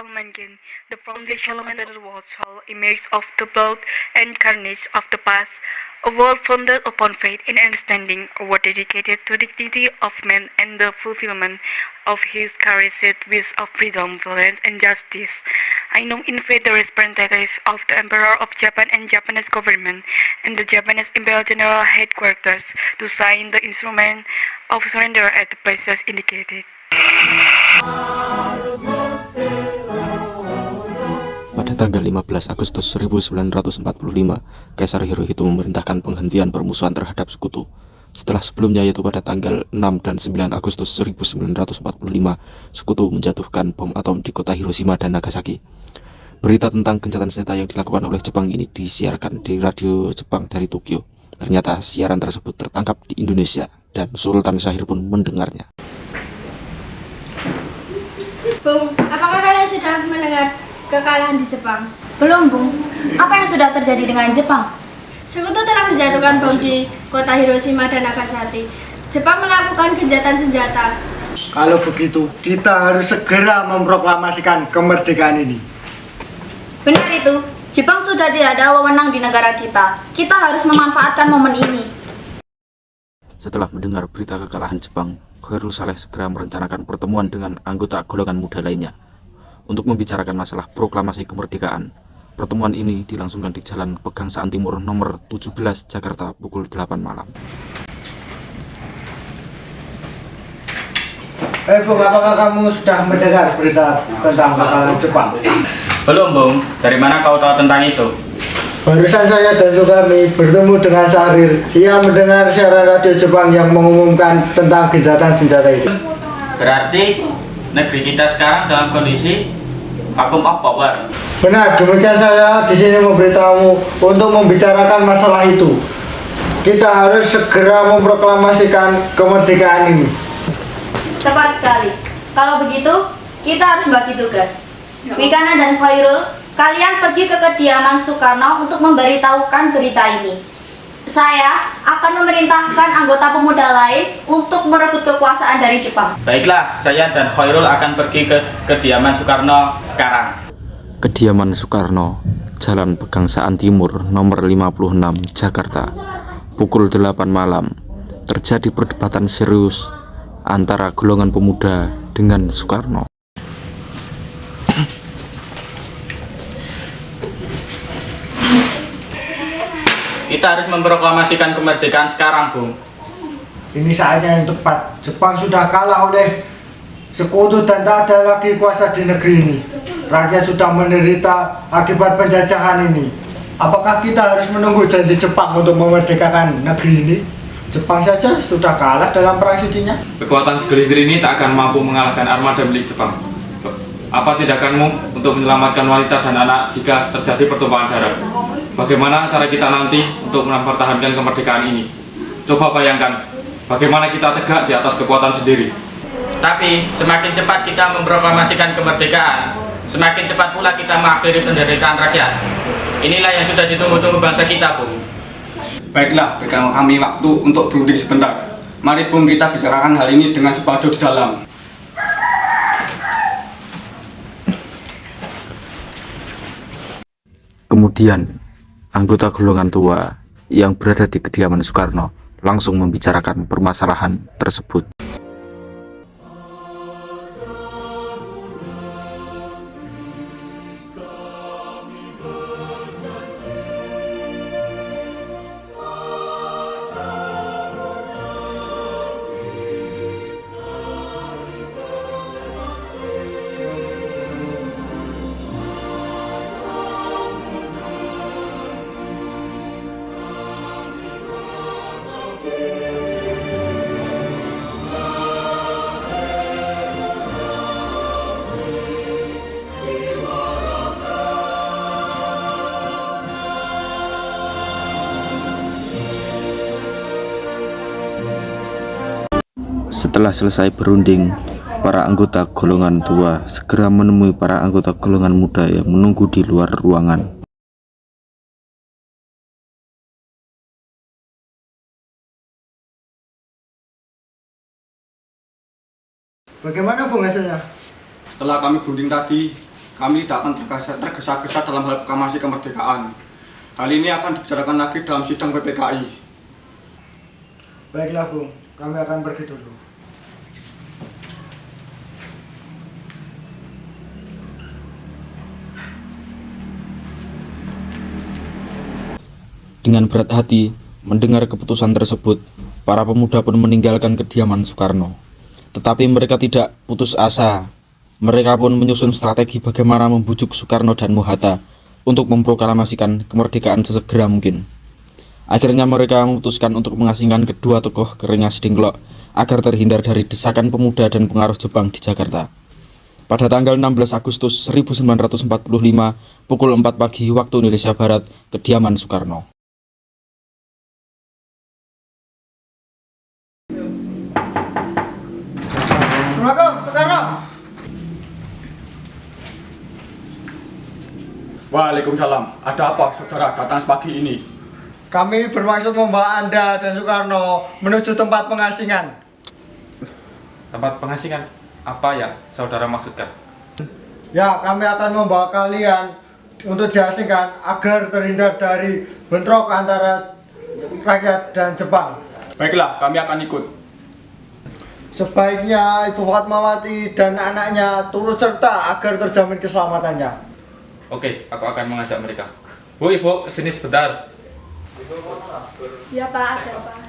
all mankind. The foundation of the world shall emerge of the blood and carnage of the past. A world founded upon faith and understanding, a world dedicated to the dignity of man and the fulfillment of his cherished wish of freedom, tolerance, and justice. I know in faith the representative of the Emperor of Japan and Japanese government and the Japanese Imperial General Headquarters to sign the instrument of surrender at the places indicated. Pada tanggal 15 Agustus 1945, Kaisar Hirohito memerintahkan penghentian permusuhan terhadap sekutu. Setelah sebelumnya, yaitu pada tanggal 6 dan 9 Agustus 1945, sekutu menjatuhkan bom atom di kota Hiroshima dan Nagasaki. Berita tentang gencatan senjata yang dilakukan oleh Jepang ini disiarkan di radio Jepang dari Tokyo. Ternyata siaran tersebut tertangkap di Indonesia dan Sultan Syahrir pun mendengarnya. Bung, apakah kalian sudah mendengar kekalahan di Jepang? Belum, Bung. Apa yang sudah terjadi dengan Jepang? Sekutu telah menjatuhkan bom di kota Hiroshima dan Nagasaki. Jepang melakukan gencatan senjata. Kalau begitu, kita harus segera memproklamasikan kemerdekaan ini. Benar itu. Jepang sudah tidak ada wewenang di negara kita. Kita harus memanfaatkan momen ini. Setelah mendengar berita kekalahan Jepang, Khairul Saleh segera merencanakan pertemuan dengan anggota golongan muda lainnya untuk membicarakan masalah proklamasi kemerdekaan. Pertemuan ini dilangsungkan di Jalan Pegangsaan Timur nomor 17 Jakarta pukul 8 malam. Bung, apakah kamu sudah mendengar berita tentang kekalahan Jepang? Belum, Bung. Dari mana kau tahu tentang itu? Barusan saya dan Sukami bertemu dengan Syahrir. Ia mendengar siaran radio Jepang yang mengumumkan tentang gencatan senjata itu. Berarti negeri kita sekarang dalam kondisi vacuum of power. Benar, demikian saya di sini memberitahu untuk membicarakan masalah itu. Kita harus segera memproklamasikan kemerdekaan ini. Tepat sekali. Kalau begitu, kita harus bagi tugas. Wikana dan Khairul, kalian pergi ke kediaman Soekarno untuk memberitahukan berita ini. Saya akan memerintahkan anggota pemuda lain untuk merebut kekuasaan dari Jepang. Baiklah, saya dan Khairul akan pergi ke kediaman Soekarno sekarang. Kediaman Soekarno, Jalan Pegangsaan Timur nomor 56 Jakarta, pukul 8 malam. Terjadi perdebatan serius antara golongan pemuda dengan Soekarno. Kita harus memproklamasikan kemerdekaan sekarang, Bung. Ini saatnya yang tepat. Jepang sudah kalah oleh sekutu dan tak ada lagi kuasa di negeri ini. Rakyat sudah menderita akibat penjajahan ini. Apakah kita harus menunggu janji Jepang untuk memerdekakan negeri ini? Jepang saja sudah kalah dalam perang sucinya. Kekuatan segelintir ini tak akan mampu mengalahkan armada milik Jepang. Apa tindakanmu untuk menyelamatkan wanita dan anak jika terjadi pertumpahan darah? Bagaimana cara kita nanti untuk mempertahankan kemerdekaan ini? Coba bayangkan, bagaimana kita tegak di atas kekuatan sendiri. Tapi semakin cepat kita memproklamasikan kemerdekaan, semakin cepat pula kita mengakhiri penderitaan rakyat. Inilah yang sudah ditunggu-tunggu bangsa kita, Bung. Baiklah, berikan kami waktu untuk berunding sebentar. Mari, Bung, kita bicarakan hal ini dengan sepajo di dalam. Kemudian, anggota golongan tua yang berada di kediaman Soekarno langsung membicarakan permasalahan tersebut. Setelah selesai berunding, para anggota golongan tua segera menemui para anggota golongan muda yang menunggu di luar ruangan. Bagaimana, Bung, hasilnya? Setelah kami berunding tadi, kami tidak akan tergesa-gesa dalam hal proklamasi kemerdekaan. Hal ini akan dibicarakan lagi dalam sidang PPKI. Baiklah Bung, kami akan pergi dulu. Dengan berat hati mendengar keputusan tersebut, para pemuda pun meninggalkan kediaman Soekarno. Tetapi mereka tidak putus asa. Mereka pun menyusun strategi bagaimana membujuk Soekarno dan Muhatta untuk memproklamasikan kemerdekaan sesegera mungkin. Akhirnya mereka memutuskan untuk mengasingkan kedua tokoh ke Rengas Dengklok agar terhindar dari desakan pemuda dan pengaruh Jepang di Jakarta. Pada tanggal 16 Agustus 1945, pukul 4 pagi waktu Indonesia Barat, kediaman Soekarno. Assalamualaikum, Soekarno. Waalaikumsalam. Ada apa saudara datang sepagi ini? Kami bermaksud membawa Anda dan Soekarno menuju tempat pengasingan. Tempat pengasingan apa yang saudara maksudkan? Ya, kami akan membawa kalian untuk diasingkan agar terhindar dari bentrok antara rakyat dan Jepang. Baiklah, kami akan ikut. Sebaiknya Ibu Fatmawati dan anaknya turut serta agar terjamin keselamatannya. Oke, aku akan mengajak mereka. Bu, Ibu, kesini sebentar. Ya Pak, ada Pak.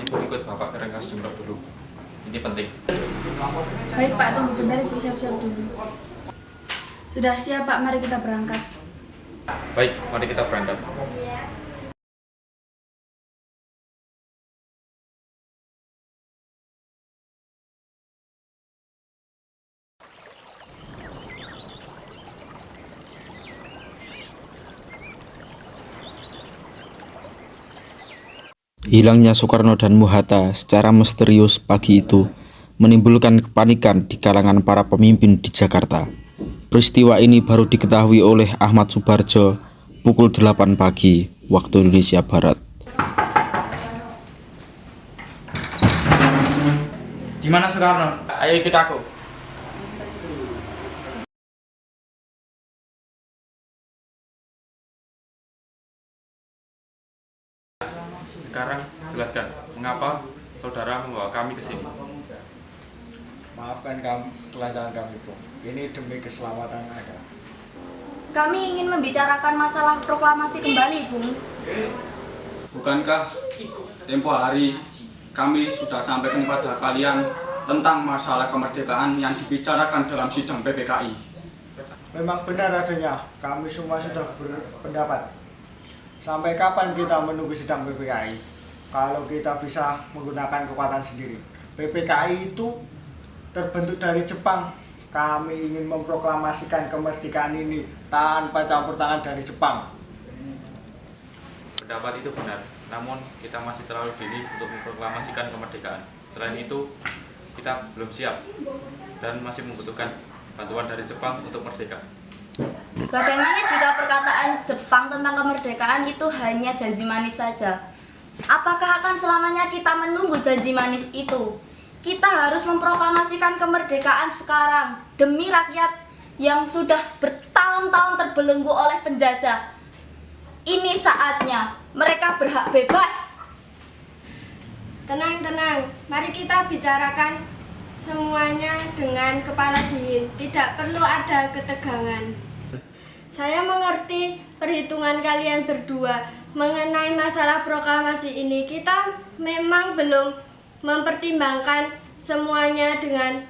Ibu ikut Bapak ke Rengas Dengklok dulu. Ini penting. Baik Pak, tunggu bentar Ibu siap-siap dulu. Sudah siap Pak, mari kita berangkat. Baik, mari kita berangkat. Hilangnya Soekarno dan Muhatta secara misterius pagi itu menimbulkan kepanikan di kalangan para pemimpin di Jakarta. Peristiwa ini baru diketahui oleh Ahmad Subarjo pukul 8 pagi waktu Indonesia Barat. Di mana Soekarno? Ayo ikut aku. Sekarang jelaskan mengapa saudara membawa kami ke sini. Maafkan kami, kelancaran kami Bung. Ini demi keselamatan Anda. Kami ingin membicarakan masalah proklamasi kembali, Bung. Bukankah tempo hari kami sudah sampaikan kepada kalian tentang masalah kemerdekaan yang dibicarakan dalam sidang PPKI? Memang benar adanya, kami semua sudah berpendapat. Sampai kapan kita menunggu sidang PPKI? Kalau kita bisa menggunakan kekuatan sendiri. PPKI itu terbentuk dari Jepang. Kami ingin memproklamasikan kemerdekaan ini tanpa campur tangan dari Jepang. Pendapat itu benar, namun kita masih terlalu dini untuk memproklamasikan kemerdekaan. Selain itu, kita belum siap dan masih membutuhkan bantuan dari Jepang untuk merdeka. Bagaimana jika perkataan Jepang tentang kemerdekaan itu hanya janji manis saja? Apakah akan selamanya kita menunggu janji manis itu? Kita harus memproklamasikan kemerdekaan sekarang demi rakyat yang sudah bertahun-tahun terbelenggu oleh penjajah. Ini saatnya mereka berhak bebas. Tenang, mari kita bicarakan semuanya dengan kepala dingin. Tidak perlu ada ketegangan. Saya mengerti perhitungan kalian berdua mengenai masalah proklamasi ini. Kita memang belum mempertimbangkan semuanya dengan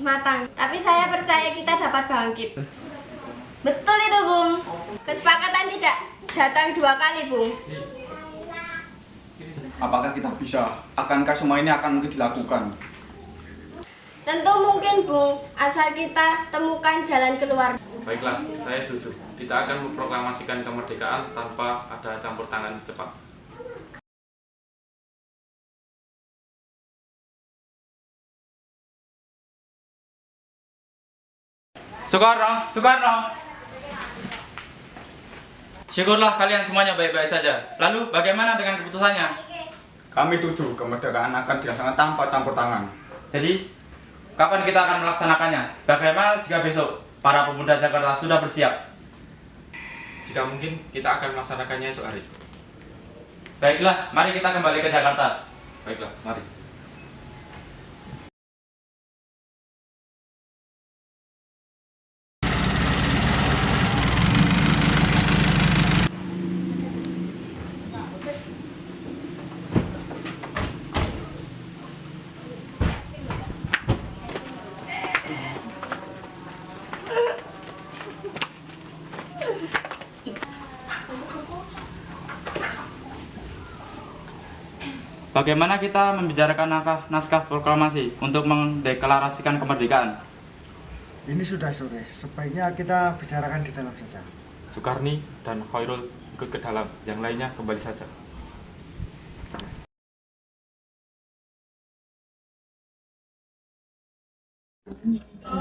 matang. Tapi saya percaya kita dapat bangkit. Betul itu, Bung. Kesepakatan tidak datang dua kali, Bung. Apakah kita bisa? Akankah semua ini akan mungkin dilakukan? Tentu mungkin, Bung, asal kita temukan jalan keluar. Baiklah, saya setuju. Kita akan memproklamasikan kemerdekaan tanpa ada campur tangan Jepang. Soekarno. Syukurlah kalian semuanya baik-baik saja. Lalu bagaimana dengan keputusannya? Kami setuju kemerdekaan akan dilaksanakan tanpa campur tangan. Jadi, kapan kita akan melaksanakannya? Bagaimana jika besok para pemuda Jakarta sudah bersiap? Jika mungkin, kita akan melaksanakannya esok hari. Baiklah, mari kita kembali ke Jakarta. Baiklah, mari. Bagaimana kita membicarakan naskah proklamasi untuk mendeklarasikan kemerdekaan? Ini sudah sore, sebaiknya kita bicarakan di dalam saja. Sukarni dan Khairul ikut ke dalam, yang lainnya kembali saja.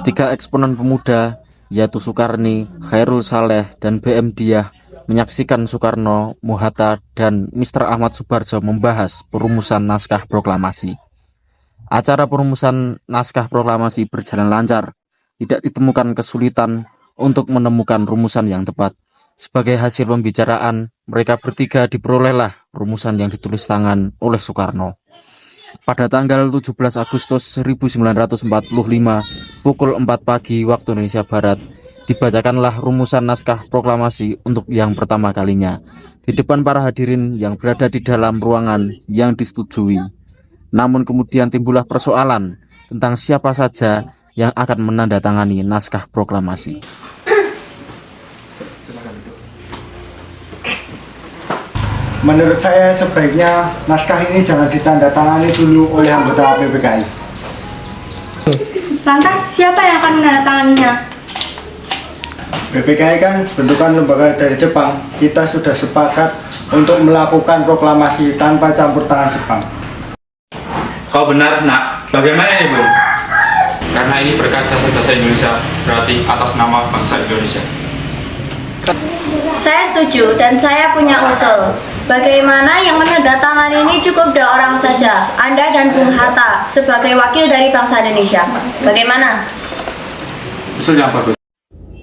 Tiga eksponen pemuda, yaitu Sukarni, Khairul Saleh, dan BM Diah, menyaksikan Soekarno, Mohatta, dan Mr. Ahmad Subarjo membahas perumusan naskah proklamasi. Acara perumusan naskah proklamasi berjalan lancar, tidak ditemukan kesulitan untuk menemukan rumusan yang tepat. Sebagai hasil pembicaraan, mereka bertiga diperolehlah rumusan yang ditulis tangan oleh Soekarno. Pada tanggal 17 Agustus 1945, pukul 4 pagi waktu Indonesia Barat, dibacakanlah rumusan naskah proklamasi untuk yang pertama kalinya di depan para hadirin yang berada di dalam ruangan yang disetujui. Namun kemudian timbullah persoalan tentang siapa saja yang akan menandatangani naskah proklamasi. Menurut saya sebaiknya naskah ini jangan ditandatangani dulu oleh anggota PPKI. Lantas siapa yang akan menandatanganinya? PPKI kan bentukan lembaga dari Jepang. Kita sudah sepakat untuk melakukan proklamasi tanpa campur tangan Jepang. Kau benar, Nak. Bagaimana ini, Bu? Karena ini berkat jasa-jasa Indonesia, berarti atas nama bangsa Indonesia. Saya setuju dan saya punya usul. Bagaimana yang menandatangani ini cukup 2 orang saja, Anda dan Bung Hatta, sebagai wakil dari bangsa Indonesia. Bagaimana? Usul yang bagus.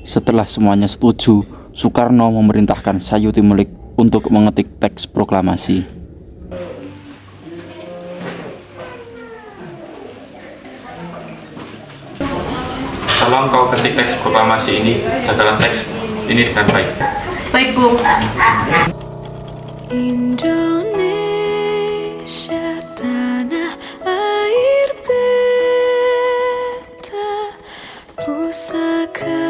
Setelah semuanya setuju, Soekarno memerintahkan Sayuti Melik untuk mengetik teks proklamasi. Tolong kau ketik teks proklamasi ini, jagalah teks ini dengan baik. Baik, Bu. Indonesia tanah air beta, pusaka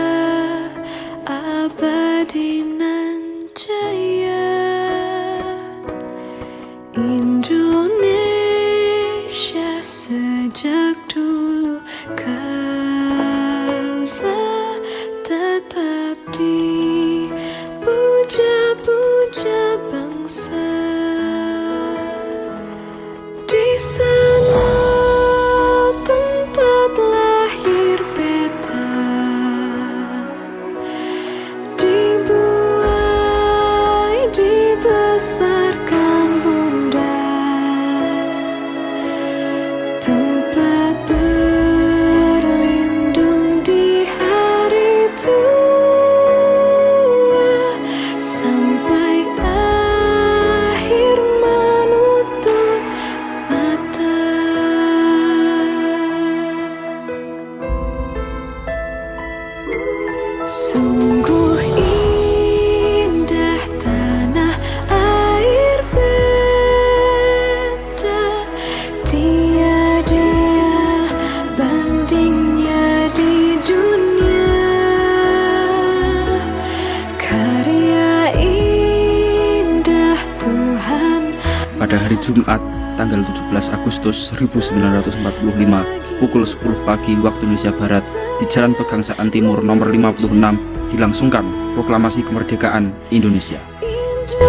abadi nan jaya. Indonesia sejak dulu kala tetap dipuja-puja bangsa. Di sana tempat lahir beta, dibuai dibesarkan bunda, tempat berlindung di hari tua, sampai akhir menutup mata. Sungguh indah tanah air beta, tiada bandingnya di dunia. Karya indah Tuhan. Pada hari Jumat, tanggal 17 Agustus 1945, pukul 10 pagi waktu Indonesia Barat, di Jalan Pegangsaan Timur nomor 56, dilangsungkan proklamasi kemerdekaan Indonesia. Indonesia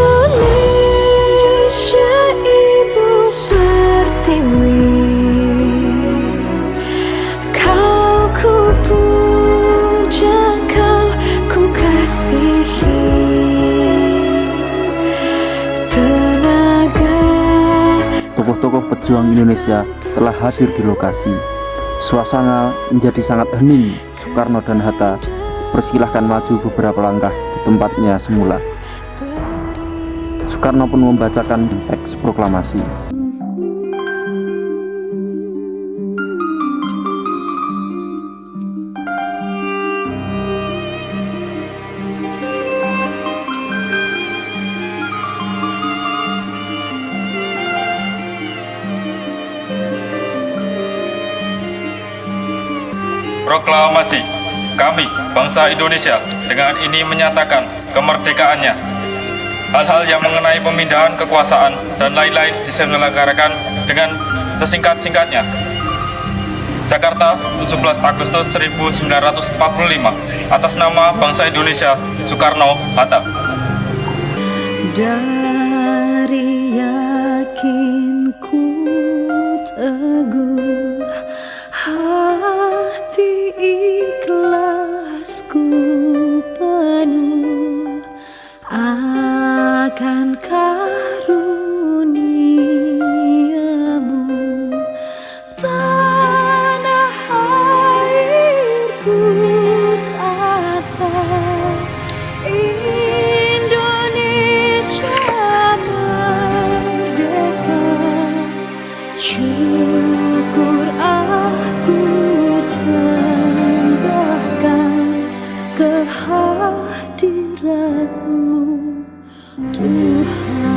ibu pertiwi, kau ku puja, kau ku kasihi. Tenaga Tokoh-tokoh pejuang Indonesia telah hadir di lokasi. Suasana menjadi sangat hening. Soekarno dan Hatta persilahkan maju beberapa langkah di tempatnya semula. Soekarno pun membacakan teks proklamasi. Proklamasi. Kami, bangsa Indonesia, dengan ini menyatakan kemerdekaannya. Hal-hal yang mengenai pemindahan kekuasaan dan lain-lain diselenggarakan dengan sesingkat-singkatnya. Jakarta, 17 Agustus 1945. Atas nama bangsa Indonesia, Soekarno-Hatta. Dari yakinku teguh, hati ikhlasku penuh akan karuniamu, tanah airku Sabta, Indonesia merdeka. Syukur aku sembahkan kehadiratmu, Tuhan.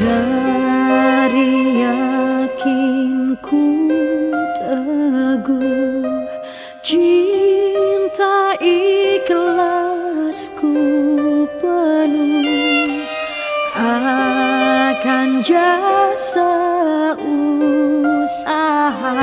Dari yakinku teguh, cinta ikhlasku penuh akan jasa usaha